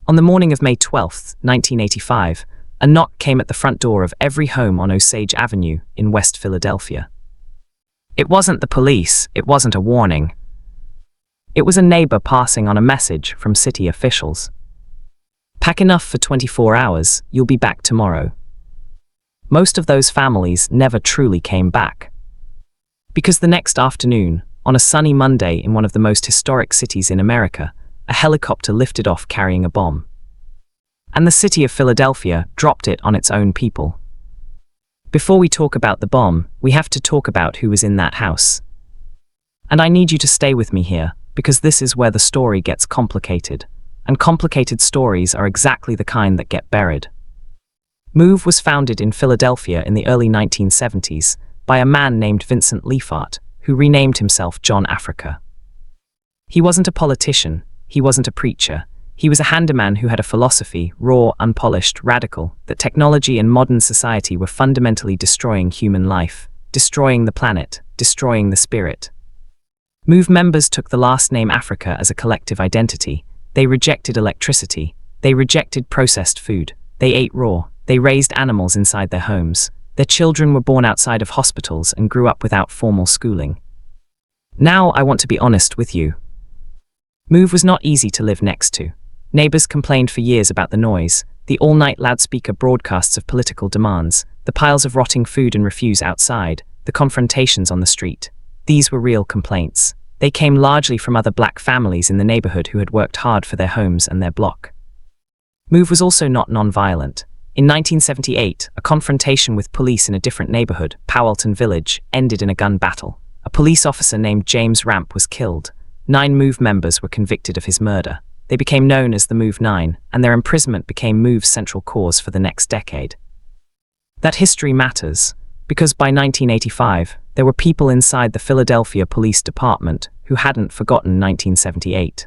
On the morning of May 12, 1985, a knock came at the front door of every home on Osage Avenue in West Philadelphia. It wasn't the police, it wasn't a warning. It was a neighbor passing on a message from city officials. Pack enough for 24 hours, you'll be back tomorrow. Most of those families never truly came back. Because the next afternoon, on a sunny Monday in one of the most historic cities in America, a helicopter lifted off carrying a bomb. And the city of Philadelphia dropped it on its own people. Before we talk about the bomb, we have to talk about who was in that house. And I need you to stay with me here, because this is where the story gets complicated. And complicated stories are exactly the kind that get buried. Move was founded in Philadelphia in the early 1970s by a man named Vincent Leifart, who renamed himself John Africa. He wasn't a politician, he wasn't a preacher, he was a handyman who had a philosophy, raw, unpolished, radical, that technology and modern society were fundamentally destroying human life, destroying the planet, destroying the spirit. Move members took the last name Africa as a collective identity. They rejected electricity, they rejected processed food, they ate raw, they raised animals inside their homes, their children were born outside of hospitals and grew up without formal schooling. Now I want to be honest with you. Move was not easy to live next to. Neighbors complained for years about the noise, the all-night loudspeaker broadcasts of political demands, the piles of rotting food and refuse outside, the confrontations on the street. These were real complaints. They came largely from other black families in the neighborhood who had worked hard for their homes and their block. Move was also not non-violent. In 1978, a confrontation with police in a different neighborhood, Powelton Village, ended in a gun battle. A police officer named James Ramp was killed. 9 Move members were convicted of his murder. They became known as the Move 9, and their imprisonment became Move's central cause for the next decade. That history matters, because by 1985, there were people inside the Philadelphia Police Department who hadn't forgotten 1978.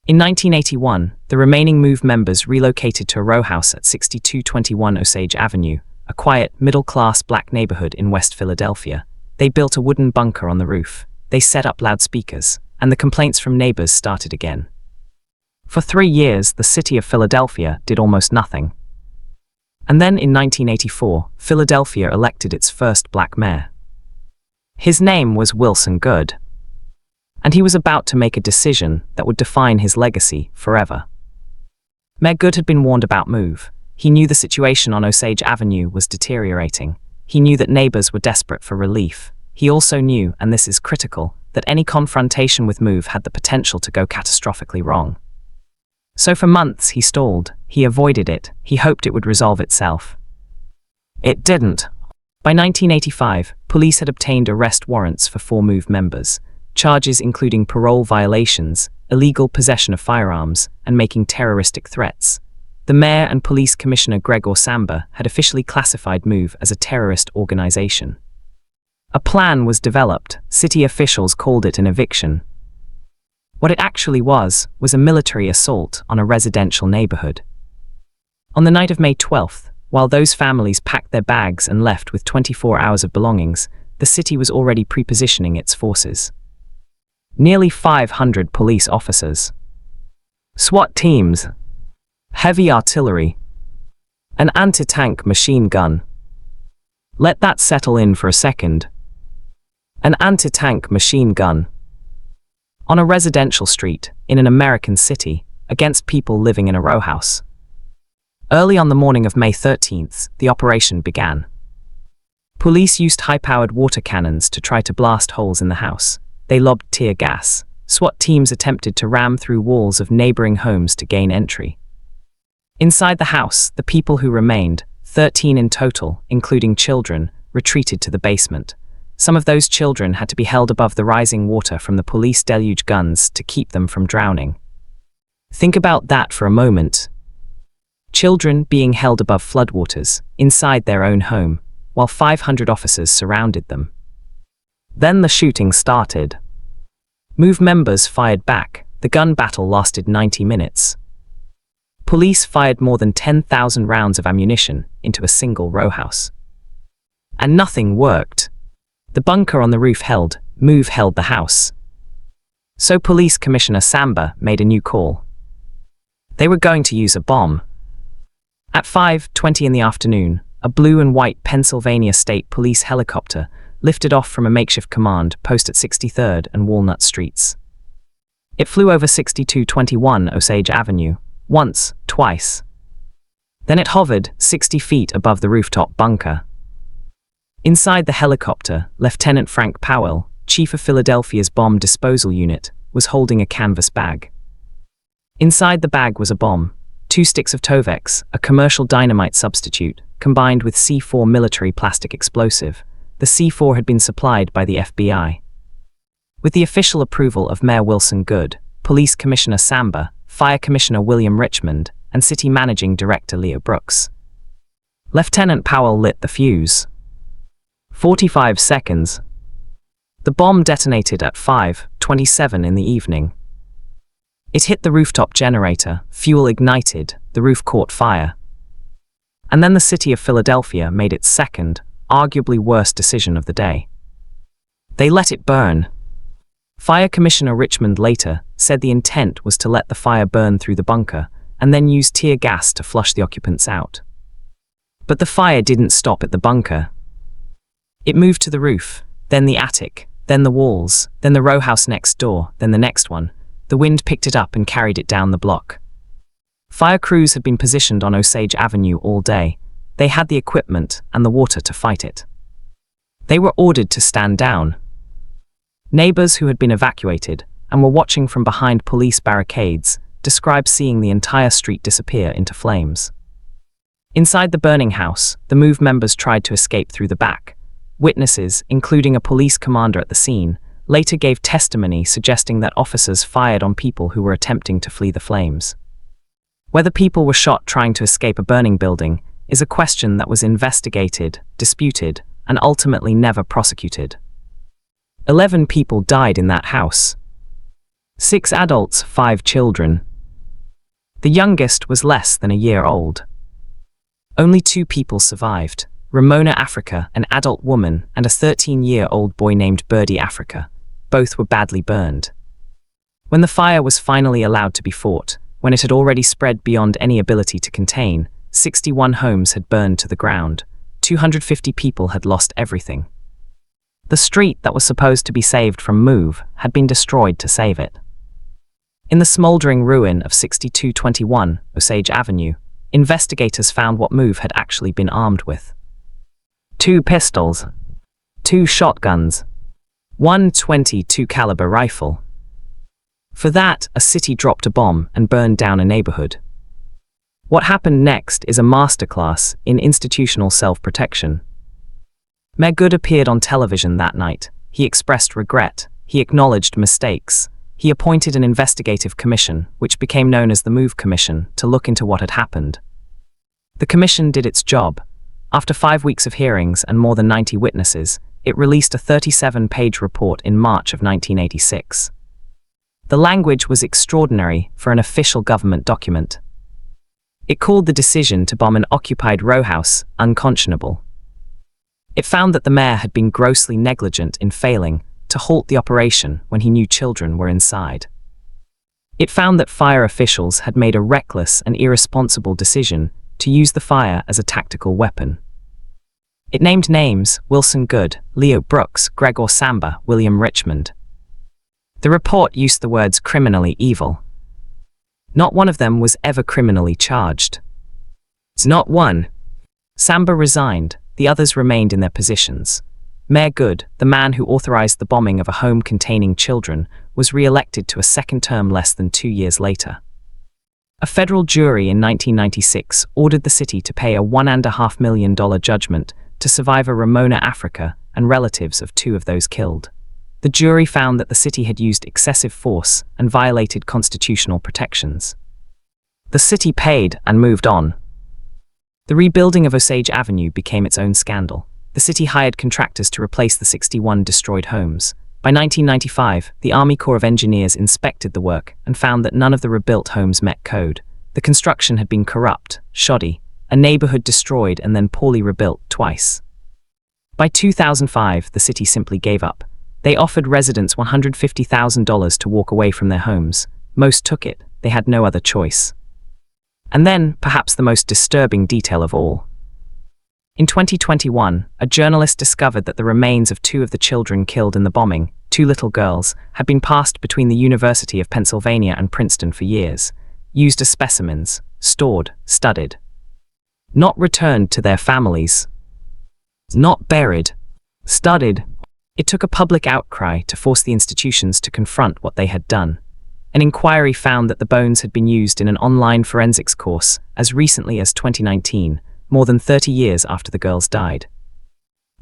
In 1981, the remaining Move members relocated to a rowhouse at 6221 Osage Avenue, a quiet, middle-class black neighborhood in West Philadelphia. They built a wooden bunker on the roof. They set up loudspeakers, and the complaints from neighbors started again. For 3 years, the city of Philadelphia did almost nothing. And then in 1984, Philadelphia elected its first black mayor. His name was Wilson Goode. And he was about to make a decision that would define his legacy forever. Mayor Goode had been warned about Move. He knew the situation on Osage Avenue was deteriorating. He knew that neighbors were desperate for relief. He also knew, and this is critical, that any confrontation with Move had the potential to go catastrophically wrong. So for months he stalled, he avoided it, he hoped it would resolve itself. It didn't. By 1985, police had obtained arrest warrants for 4 Move members, charges including parole violations, illegal possession of firearms, and making terroristic threats. The mayor and police commissioner Gregor Samba had officially classified Move as a terrorist organization. A plan was developed. City officials called it an eviction. What it actually was a military assault on a residential neighborhood. On the night of May 12th, while those families packed their bags and left with 24 hours of belongings, the city was already prepositioning its forces. Nearly 500 police officers, SWAT teams, heavy artillery, an anti-tank machine gun. Let that settle in for a second. An anti-tank machine gun. On a residential street, in an American city, against people living in a rowhouse. Early on the morning of May 13th, the operation began. Police used high-powered water cannons to try to blast holes in the house. They lobbed tear gas. SWAT teams attempted to ram through walls of neighboring homes to gain entry. Inside the house, the people who remained, 13 in total, including children, retreated to the basement. Some of those children had to be held above the rising water from the police deluge guns to keep them from drowning. Think about that for a moment. Children being held above floodwaters, inside their own home, while 500 officers surrounded them. Then the shooting started. Move members fired back. The gun battle lasted 90 minutes. Police fired more than 10,000 rounds of ammunition into a single rowhouse. And nothing worked. The bunker on the roof held, Move held the house. So Police Commissioner Samba made a new call. They were going to use a bomb. At 5:20 in the afternoon, a blue and white Pennsylvania State Police helicopter lifted off from a makeshift command post at 63rd and Walnut Streets. It flew over 6221 Osage Avenue, once, twice. Then it hovered 60 feet above the rooftop bunker. Inside the helicopter, Lieutenant Frank Powell, chief of Philadelphia's bomb disposal unit, was holding a canvas bag. Inside the bag was a bomb, 2 sticks of Tovex, a commercial dynamite substitute, combined with C4 military plastic explosive. The C4 had been supplied by the FBI. With the official approval of Mayor Wilson Goode, Police Commissioner Samba, Fire Commissioner William Richmond, and City Managing Director Leo Brooks. Lieutenant Powell lit the fuse. 45 seconds. The bomb detonated at 5:27 in the evening. It hit the rooftop generator, fuel ignited, the roof caught fire. And then the city of Philadelphia made its second, arguably worst decision of the day. They let it burn. Fire Commissioner Richmond later said the intent was to let the fire burn through the bunker and then use tear gas to flush the occupants out. But the fire didn't stop at the bunker. It moved to the roof, then the attic, then the walls, then the rowhouse next door, then the next one. The wind picked it up and carried it down the block. Fire crews had been positioned on Osage Avenue all day. They had the equipment and the water to fight it. They were ordered to stand down. Neighbors who had been evacuated and were watching from behind police barricades described seeing the entire street disappear into flames. Inside the burning house, the MOVE members tried to escape through the back. Witnesses, including a police commander at the scene, later gave testimony suggesting that officers fired on people who were attempting to flee the flames. Whether people were shot trying to escape a burning building is a question that was investigated, disputed, and ultimately never prosecuted. 11 people died in that house. 6 adults, 5 children. The youngest was less than a year old. Only 2 people survived, Ramona Africa, an adult woman, and a 13-year-old boy named Birdie Africa. Both were badly burned. When the fire was finally allowed to be fought, when it had already spread beyond any ability to contain, 61 homes had burned to the ground. 250 people had lost everything. The street that was supposed to be saved from MOVE had been destroyed to save it. In the smoldering ruin of 6221 Osage Avenue, investigators found what MOVE had actually been armed with. 2 pistols, 2 shotguns, 1 .22 caliber rifle. For that, a city dropped a bomb and burned down a neighborhood. What happened next is a masterclass in institutional self-protection. Mayor Goode appeared on television that night. He expressed regret. He acknowledged mistakes. He appointed an investigative commission, which became known as the MOVE Commission, to look into what had happened. The commission did its job. After 5 weeks of hearings and more than 90 witnesses, it released a 37-page report in March of 1986. The language was extraordinary for an official government document. It called the decision to bomb an occupied rowhouse unconscionable. It found that the mayor had been grossly negligent in failing to halt the operation when he knew children were inside. It found that fire officials had made a reckless and irresponsible decision to use the fire as a tactical weapon. It named names: Wilson Goode, Leo Brooks, Gregor Samba, William Richmond. The report used the words criminally evil. Not one of them was ever criminally charged. Not one. Samba resigned, the others remained in their positions. Mayor Goode, the man who authorized the bombing of a home containing children, was re-elected to a second term less than 2 years later. A federal jury in 1996 ordered the city to pay a $1.5 million judgment to survivor Ramona Africa and relatives of 2 of those killed. The jury found that the city had used excessive force and violated constitutional protections. The city paid and moved on. The rebuilding of Osage Avenue became its own scandal. The city hired contractors to replace the 61 destroyed homes. By 1995, the Army Corps of Engineers inspected the work and found that none of the rebuilt homes met code. The construction had been corrupt, shoddy, a neighborhood destroyed and then poorly rebuilt twice. By 2005, the city simply gave up. They offered residents $150,000 to walk away from their homes. Most took it. They had no other choice. And then, perhaps the most disturbing detail of all. In 2021, a journalist discovered that the remains of two of the children killed in the bombing, two little girls, had been passed between the University of Pennsylvania and Princeton for years, used as specimens, stored, studied. Not returned to their families. Not buried. Studied. It took a public outcry to force the institutions to confront what they had done. An inquiry found that the bones had been used in an online forensics course as recently as 2019, more than 30 years after the girls died.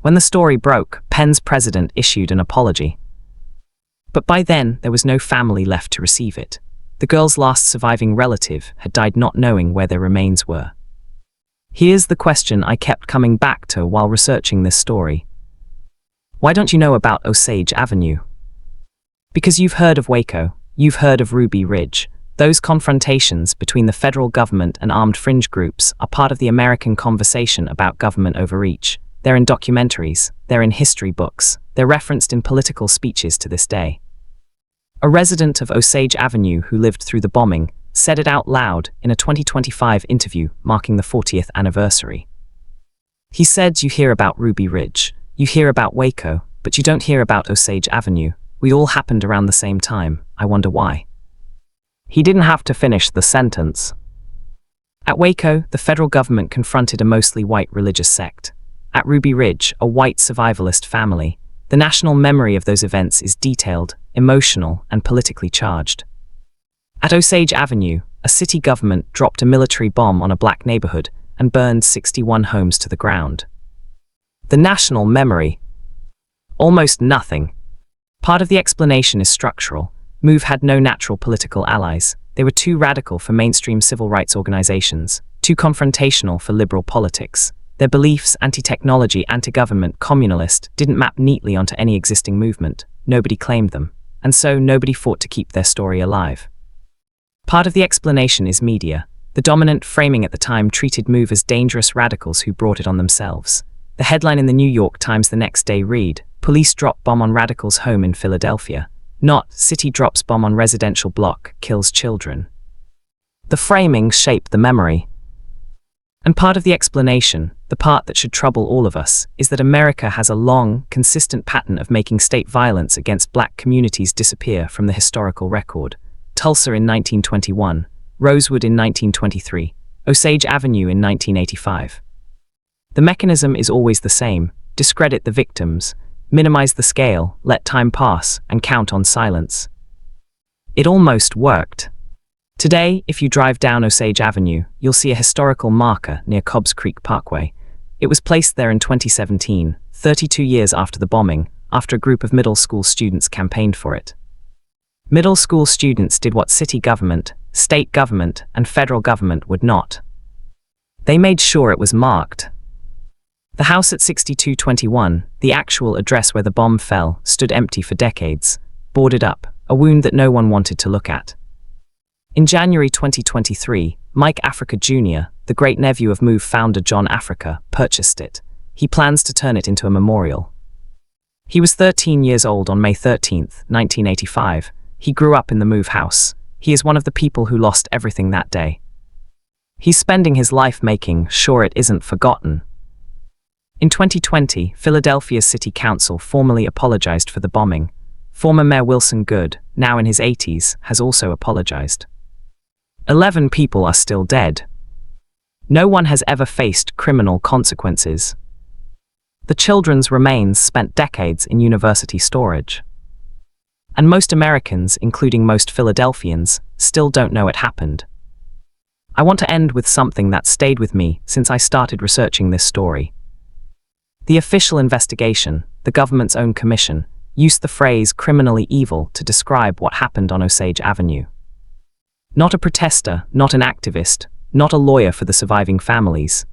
When the story broke, Penn's president issued an apology. But by then, there was no family left to receive it. The girls' last surviving relative had died not knowing where their remains were. Here's the question I kept coming back to while researching this story. Why don't you know about Osage Avenue? Because you've heard of Waco, you've heard of Ruby Ridge. Those confrontations between the federal government and armed fringe groups are part of the American conversation about government overreach. They're in documentaries, they're in history books, they're referenced in political speeches to this day. A resident of Osage Avenue who lived through the bombing said it out loud in a 2025 interview marking the 40th anniversary. He said, "You hear about Ruby Ridge, you hear about Waco, but you don't hear about Osage Avenue. We all happened around the same time. I wonder why." He didn't have to finish the sentence. At Waco, the federal government confronted a mostly white religious sect. At Ruby Ridge, a white survivalist family. The national memory of those events is detailed, emotional, and politically charged. At Osage Avenue, a city government dropped a military bomb on a black neighborhood and burned 61 homes to the ground. The national memory. Almost nothing. Part of the explanation is structural. MOVE had no natural political allies. They were too radical for mainstream civil rights organizations, too confrontational for liberal politics. Their beliefs, anti-technology, anti-government, communalist, didn't map neatly onto any existing movement. Nobody claimed them. And so nobody fought to keep their story alive. Part of the explanation is media. The dominant framing at the time treated MOVE as dangerous radicals who brought it on themselves. The headline in the New York Times the next day read, "Police drop bomb on radical's home in Philadelphia." Not, "City drops bomb on residential block, kills children." The framing shaped the memory. And part of the explanation, the part that should trouble all of us, is that America has a long, consistent pattern of making state violence against black communities disappear from the historical record. Tulsa in 1921, Rosewood in 1923, Osage Avenue in 1985. The mechanism is always the same: discredit the victims, minimize the scale, let time pass, and count on silence. It almost worked. Today, if you drive down Osage Avenue, you'll see a historical marker near Cobbs Creek Parkway. It was placed there in 2017, 32 years after the bombing, after a group of middle school students campaigned for it. Middle school students did what city government, state government, and federal government would not. They made sure it was marked. The house at 6221, the actual address where the bomb fell, stood empty for decades, boarded up, a wound that no one wanted to look at. In January 2023, Mike Africa Jr., the great-nephew of MOVE founder John Africa, purchased it. He plans to turn it into a memorial. He was 13 years old on May 13, 1985. He grew up in the MOVE house. He is one of the people who lost everything that day. He's spending his life making sure it isn't forgotten. In 2020, Philadelphia's City Council formally apologized for the bombing. Former Mayor Wilson Goode, now in his 80s, has also apologized. 11 people are still dead. No one has ever faced criminal consequences. The children's remains spent decades in university storage. And most Americans, including most Philadelphians, still don't know it happened. I want to end with something that stayed with me since I started researching this story. The official investigation, the government's own commission, used the phrase criminally evil to describe what happened on Osage Avenue. Not a protester, not an activist, not a lawyer for the surviving families.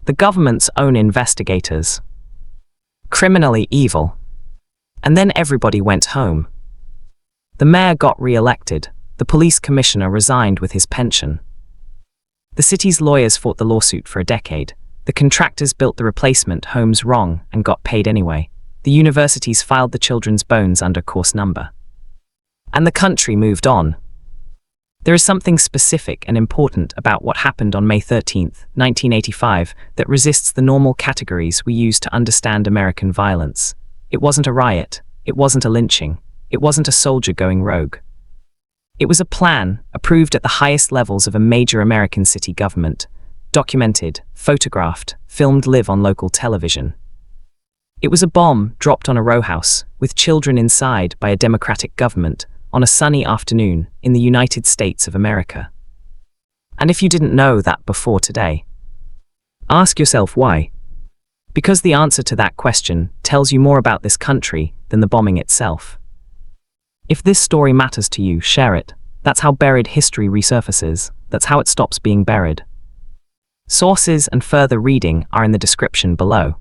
The government's own investigators. Criminally evil. And then everybody went home. The mayor got re-elected. The police commissioner resigned with his pension. The city's lawyers fought the lawsuit for a decade. The contractors built the replacement homes wrong and got paid anyway. The universities filed the children's bones under course number. And the country moved on. There is something specific and important about what happened on May 13th, 1985, that resists the normal categories we use to understand American violence. It wasn't a riot. It wasn't a lynching. It wasn't a soldier going rogue. It was a plan approved at the highest levels of a major American city government, documented, photographed, filmed live on local television. It was a bomb dropped on a rowhouse, with children inside by a democratic government, on a sunny afternoon in the United States of America. And if you didn't know that before today, ask yourself why. Because the answer to that question tells you more about this country than the bombing itself. If this story matters to you, share it. That's how buried history resurfaces. That's how it stops being buried. Sources and further reading are in the description below.